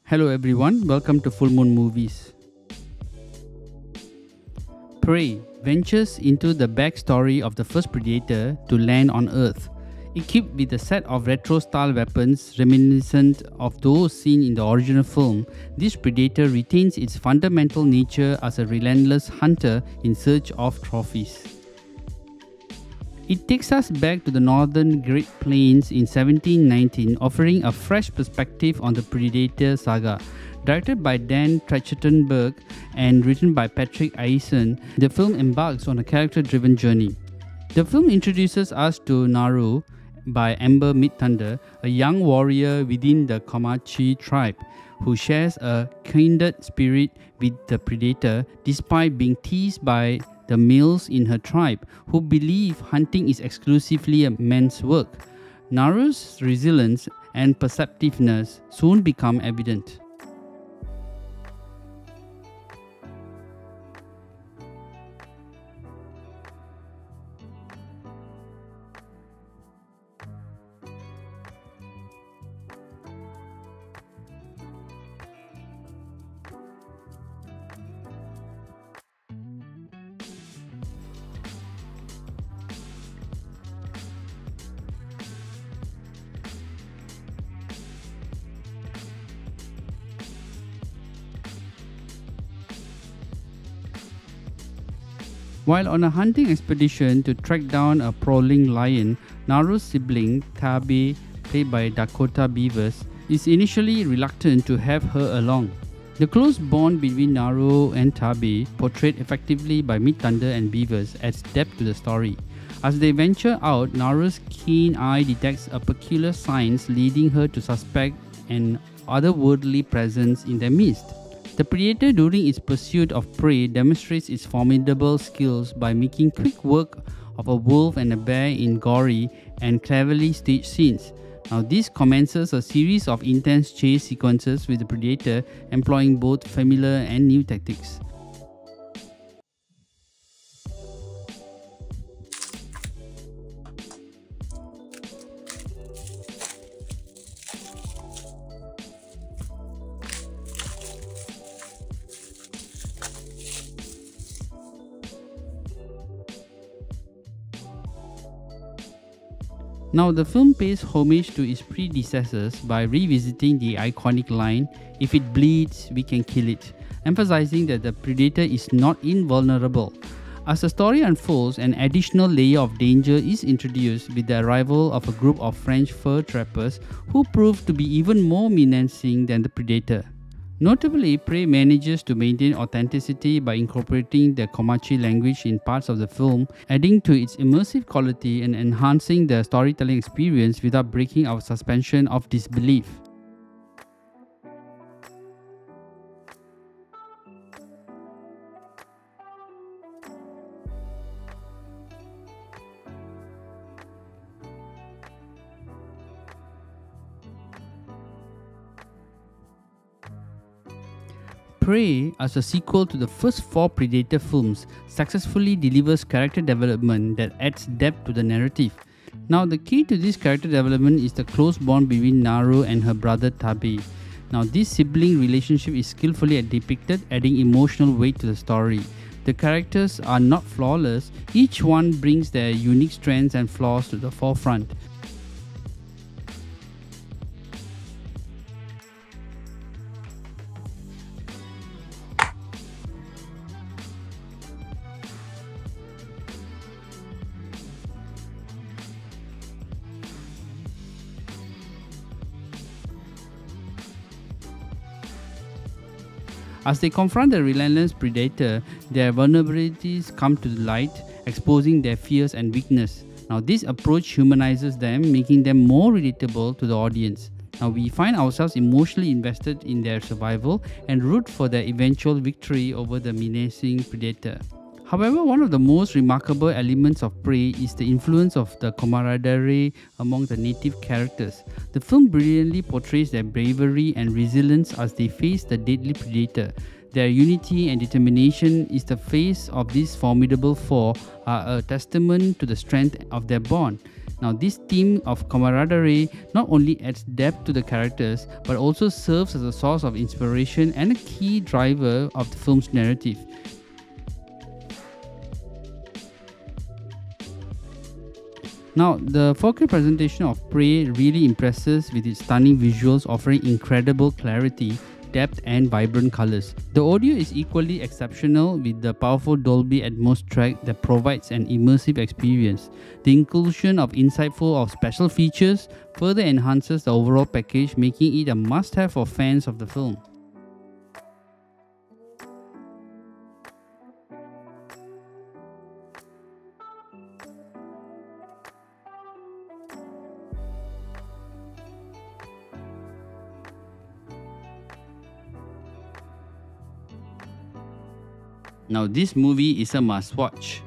Hello everyone, welcome to Fullmoon Movies. Prey ventures into the backstory of the first predator to land on Earth. Equipped with a set of retro-style weapons reminiscent of those seen in the original film, this predator retains its fundamental nature as a relentless hunter in search of trophies. It takes us back to the northern Great Plains in 1719, offering a fresh perspective on the Predator saga. Directed by Dan Trachtenberg and written by Patrick Eisen, the film embarks on a character-driven journey. The film introduces us to Naru by Amber Midthunder, a young warrior within the Comanche tribe who shares a kindred spirit with the Predator despite being teased by the males in her tribe who believe hunting is exclusively a man's work. Naru's resilience and perceptiveness soon become evident. While on a hunting expedition to track down a prowling lion, Naru's sibling, Tabe, played by Dakota Beavers, is initially reluctant to have her along. The close bond between Naru and Tabe, portrayed effectively by Midthunder and Beavers, adds depth to the story. As they venture out, Naru's keen eye detects a peculiar signs leading her to suspect an otherworldly presence in their midst. The predator during its pursuit of prey demonstrates its formidable skills by making quick work of a wolf and a bear in gory and cleverly staged scenes. Now this commences a series of intense chase sequences with the predator employing both familiar and new tactics. Now the film pays homage to its predecessors by revisiting the iconic line, "If it bleeds, we can kill it," emphasizing that the predator is not invulnerable. As the story unfolds, an additional layer of danger is introduced with the arrival of a group of French fur trappers who prove to be even more menacing than the predator. Notably, Prey manages to maintain authenticity by incorporating the Comanche language in parts of the film, adding to its immersive quality and enhancing the storytelling experience without breaking our suspension of disbelief. Prey, as a sequel to the first four Predator films, successfully delivers character development that adds depth to the narrative. Now the key to this character development is the close bond between Naru and her brother Tabe. Now this sibling relationship is skillfully depicted, adding emotional weight to the story. The characters are not flawless, each one brings their unique strengths and flaws to the forefront. As they confront the relentless predator, their vulnerabilities come to light, exposing their fears and weakness. Now this approach humanizes them, making them more relatable to the audience. Now we find ourselves emotionally invested in their survival and root for their eventual victory over the menacing predator. However, one of the most remarkable elements of Prey is the influence of the camaraderie among the native characters. The film brilliantly portrays their bravery and resilience as they face the deadly predator. Their unity and determination in the face of this formidable foe are a testament to the strength of their bond. Now, this theme of camaraderie not only adds depth to the characters but also serves as a source of inspiration and a key driver of the film's narrative. Now, the 4K presentation of Prey really impresses with its stunning visuals offering incredible clarity, depth and vibrant colors. The audio is equally exceptional with the powerful Dolby Atmos track that provides an immersive experience. The inclusion of insightful or special features further enhances the overall package, making it a must-have for fans of the film. Now, this movie is a must-watch.